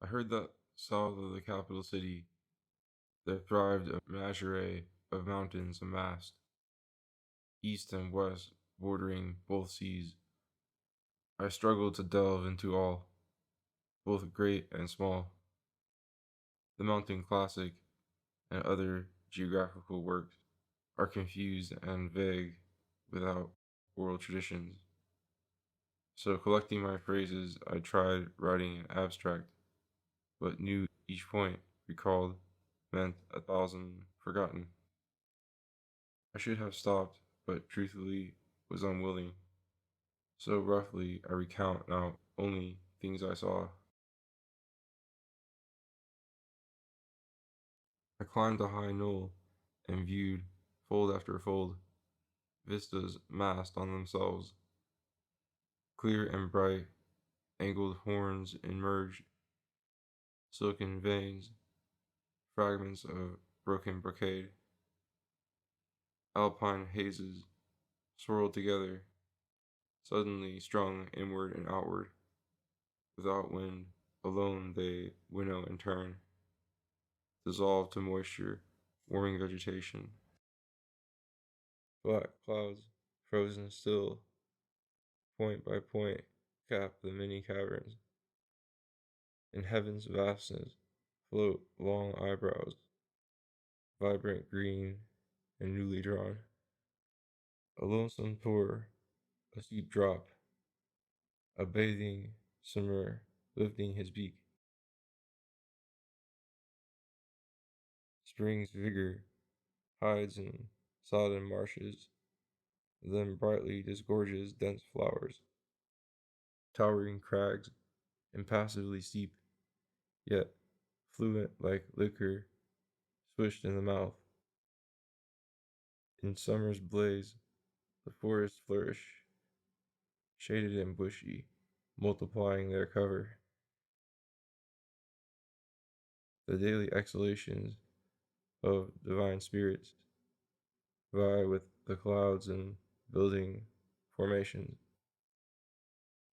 I heard that south of the capital city there thrived a menagerie of mountains amassed, east and west, bordering both seas. I struggled to delve into all, both great and small. The mountain classic and other geographical works are confused and vague without oral traditions. So, collecting my phrases, I tried writing an abstract, but knew each point recalled meant a thousand forgotten. I should have stopped, but truthfully was unwilling. So roughly I recount now only things I saw. I climbed a high knoll and viewed, fold after fold, vistas massed on themselves, clear and bright, angled horns emerged, silken veins, fragments of broken brocade, alpine hazes swirled together, suddenly strung inward and outward, without wind, alone they winnow and turn, dissolve to moisture, warming vegetation. Black clouds, frozen still, point by point, cap the many caverns. In heaven's vastness float long eyebrows, vibrant green and newly drawn. A lonesome pour, a steep drop, a bathing swimmer lifting his beak. Spring's vigor hides in sodden marshes, then brightly disgorges dense flowers. Towering crags, impassively steep, yet fluent like liquor swished in the mouth. In summer's blaze, the forests flourish, shaded and bushy, multiplying their cover. The daily exhalations of divine spirits vie with the clouds and building formations.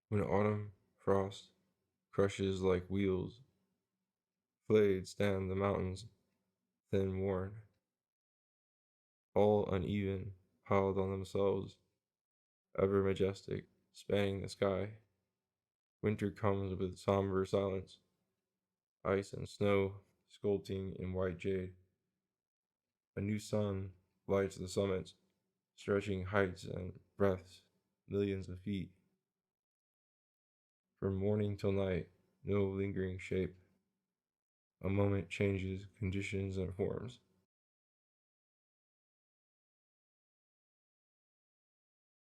When autumn frost crushes like wheels, flayed stand the mountains, thin worn, all uneven, piled on themselves, ever majestic, spanning the sky. Winter comes with somber silence, ice and snow sculpting in white jade. A new sun lights the summits, stretching heights and breadths millions of feet. From morning till night, no lingering shape. A moment changes conditions and forms.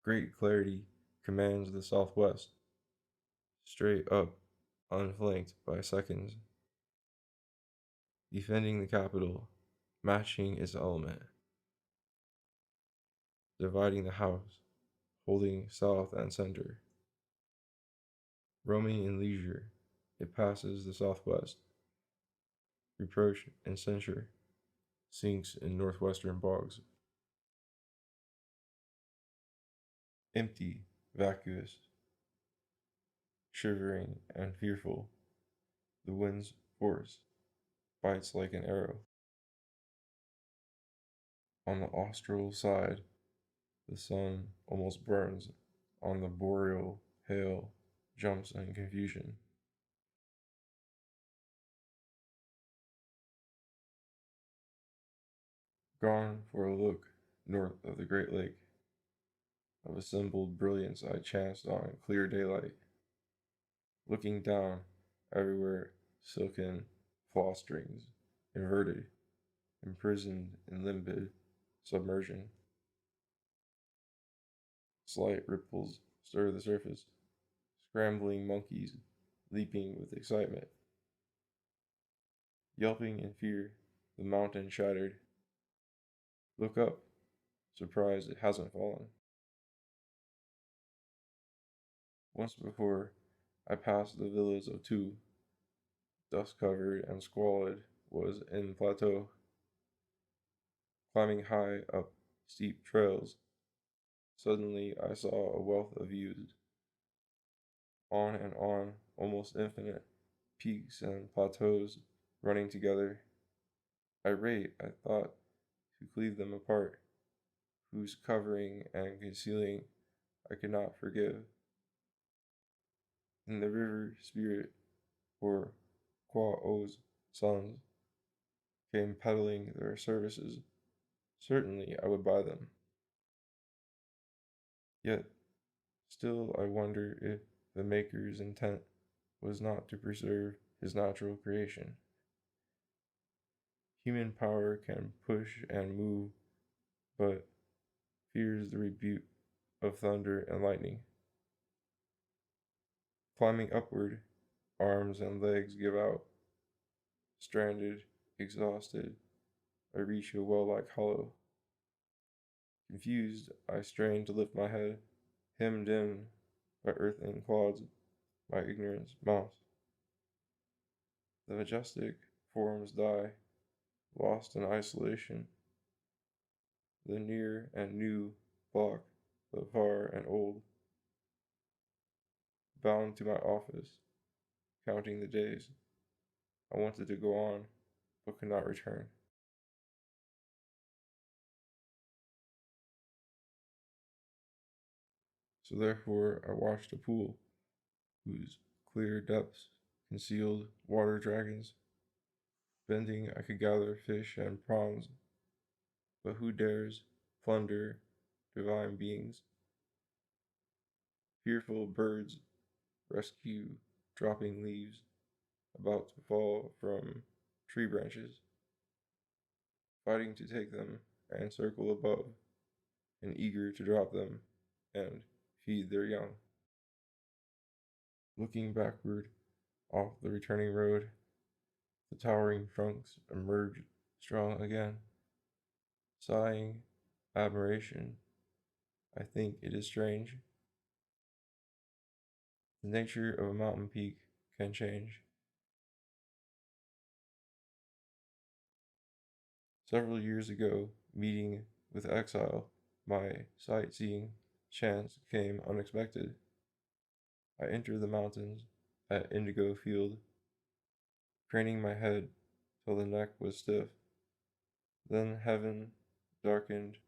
Great clarity commands the southwest, straight up, unflanked by seconds, defending the capital, matching its element, dividing the house, holding south and center. Roaming in leisure, it passes the southwest, reproach and censure, sinks in northwestern bogs. Empty, vacuous, shivering and fearful, the wind's force bites like an arrow. On the austral side, the sun almost burns. On the boreal, hail jumps in confusion. Gone for a look north of the great lake, of assembled brilliance I chanced on clear daylight. Looking down, everywhere silken floss strings, inverted, imprisoned in limpid submersion. Slight ripples stir the surface, scrambling monkeys leaping with excitement. Yelping in fear, the mountain shattered. Look up, surprised it hasn't fallen. Once before, I passed the villas of two, dust covered and squalid was in plateau, climbing high up steep trails. Suddenly I saw a wealth of views, on and on, almost infinite. peaks and plateaus running together, irate at thought to cleave them apart, whose covering and concealing I could not forgive. In the river spirit, or O's sons, came peddling their services, certainly I would buy them. Yet still I wonder if the Maker's intent was not to preserve his natural creation. Human power can push and move, but fears the rebuke of thunder and lightning. Climbing upward, arms and legs give out. Stranded, exhausted, I reach a well-like hollow. Confused, I strain to lift my head, hemmed in by earthling clods, my ignorance mounts. The majestic forms die, lost in isolation. The near and new block the far and old. Bound to my office, counting the days. I wanted to go on, but could not return. So therefore I watched a pool, whose clear depths concealed water dragons. Bending I could gather fish and prawns, but who dares plunder divine beings? Fearful birds rescue dropping leaves about to fall from tree branches, fighting to take them and circle above, and eager to drop them and feed their young. Looking backward off the returning road, the towering trunks emerged strong again. Sighing admiration, I think it is strange. The nature of a mountain peak can change. Several years ago, meeting with exile, my sightseeing chance came unexpected. I entered the mountains at Indigo Field, craning my head till the neck was stiff. Then heaven darkened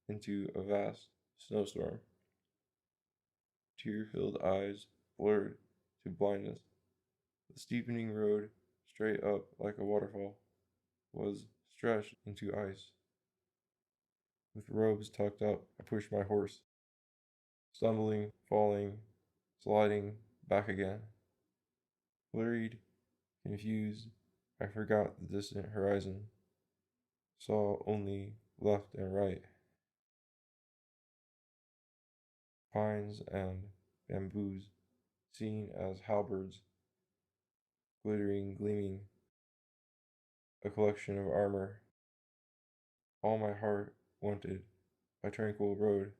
into a vast snowstorm. Tear-filled eyes blurred to blindness. The steepening road, straight up like a waterfall, was stretched into ice. With robes tucked up, I pushed my horse, stumbling, falling, sliding back again. Blurred, confused, I forgot the distant horizon, saw only left and right. Pines and bamboos, seen as halberds, glittering, gleaming, a collection of armor. All my heart wanted a tranquil road,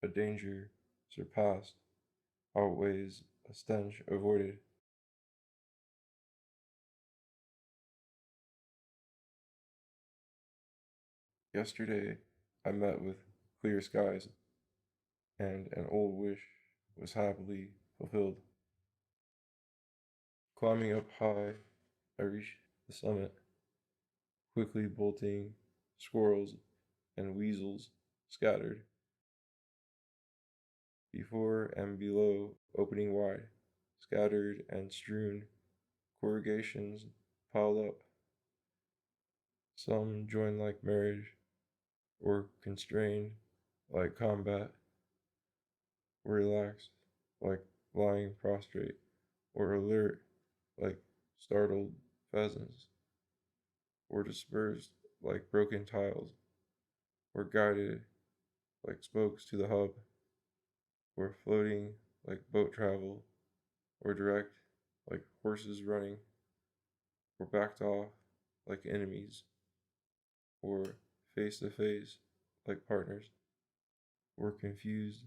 a danger surpassed, outweighs a stench avoided. Yesterday I met with clear skies, and an old wish was happily fulfilled. Climbing up high, I reached the summit, quickly bolting squirrels and weasels scattered. Before and below, opening wide, scattered and strewn, corrugations piled up. Some joined like marriage, or constrained like combat, or relaxed like lying prostrate, or alert like startled pheasants, or dispersed like broken tiles, or guided like spokes to the hub, or floating like boat travel, or direct like horses running, or backed off like enemies, or face to face like partners, or confused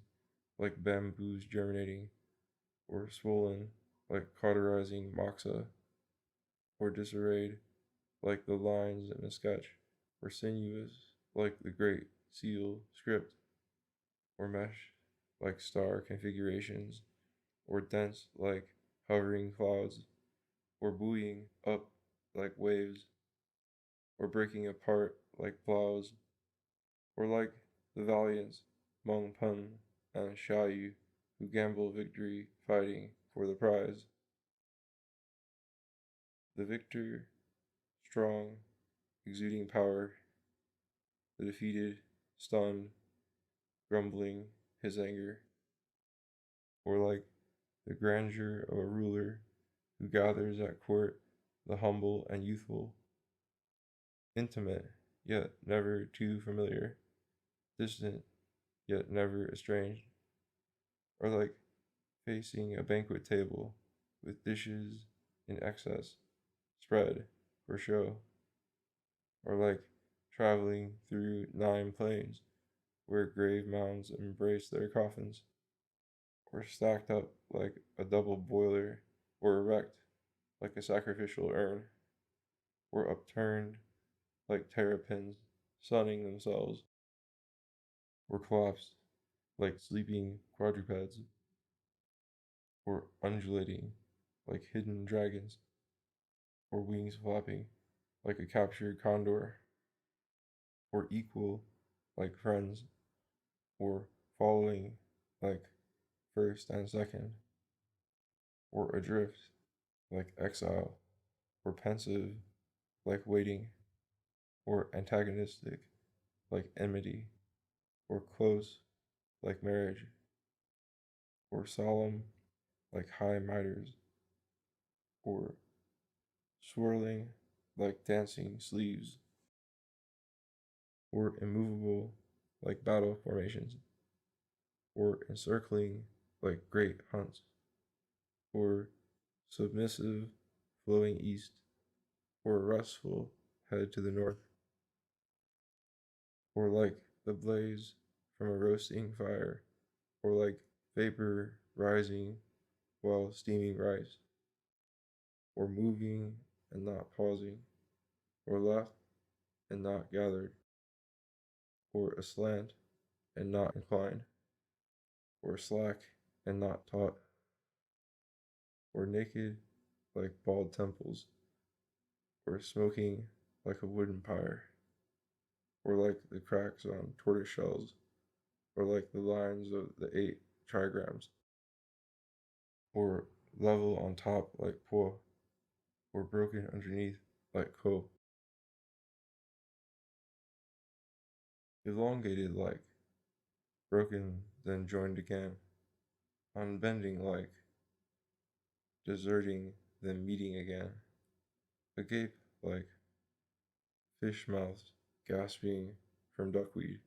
like bamboos germinating, or swollen like cauterizing moxa, or disarrayed like the lines in a sketch, or sinuous like the great seal script, or mesh like star configurations, or dense like hovering clouds, or buoying up like waves, or breaking apart like plows, or like the valiants Meng Pun and Xiaoyu who gamble victory fighting for the prize. The victor, strong, exuding power, the defeated, stunned, grumbling his anger, or like the grandeur of a ruler who gathers at court the humble and youthful, intimate yet never too familiar, distant yet never estranged, or like facing a banquet table with dishes in excess, spread for show, or like traveling through 9 plains where grave mounds embrace their coffins, or stacked up like a double boiler, or erect like a sacrificial urn, or upturned like terrapins sunning themselves, or collapsed like sleeping quadrupeds, or undulating like hidden dragons, or wings flapping like a captured condor, or equal like friends, or following like first and second, or adrift like exile, or pensive like waiting, or antagonistic like enmity, or close like marriage, or solemn like high mitres, or swirling like dancing sleeves, or immovable like battle formations, or encircling like great hunts, or submissive flowing east, or restful head to the north, or like the blaze from a roasting fire, or like vapor rising while steaming rice, or moving and not pausing, or left and not gathered, or aslant and not inclined, or slack and not taut, or naked like bald temples, or smoking like a wooden pyre, or like the cracks on tortoise shells, or like the lines of the 8 trigrams, or level on top like po, or broken underneath like ko, elongated like, broken then joined again, unbending like, deserting then meeting again, agape like, fish mouthed gasping from duckweed,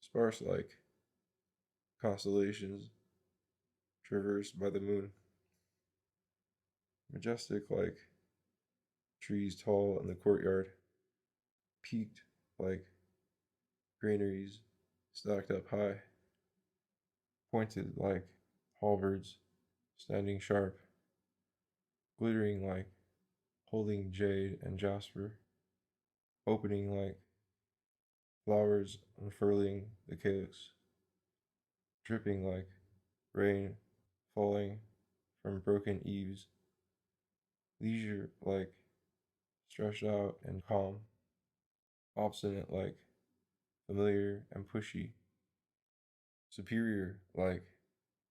sparse like, constellations traversed by the moon, majestic like, trees tall in the courtyard, peaked like, granaries stacked up high, pointed like, halberds standing sharp, glittering like, holding jade and jasper, opening like, flowers unfurling the calyx, dripping like, rain falling from broken eaves, leisure like, stretched out and calm, obstinate like, familiar and pushy, superior like,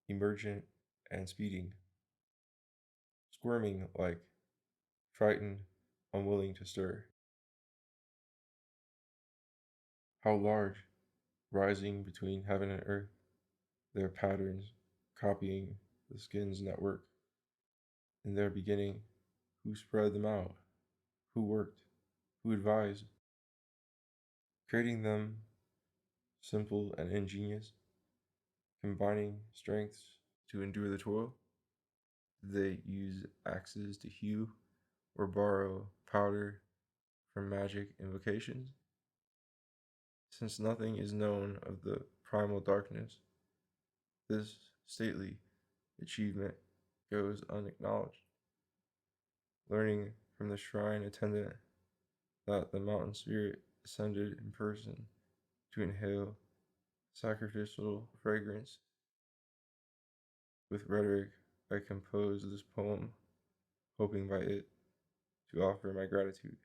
emergent and speeding, squirming like, frightened, unwilling to stir. How large, rising between heaven and earth, their patterns copying the skin's network. In their beginning, who spread them out, who worked, who advised, creating them simple and ingenious, combining strengths to endure the toil? Did they use axes to hew or borrow powder from magic invocations? Since nothing is known of the primal darkness, this stately achievement goes unacknowledged. Learning from the shrine attendant that the mountain spirit ascended in person to inhale sacrificial fragrance with rhetoric I composed this poem, hoping by it to offer my gratitude.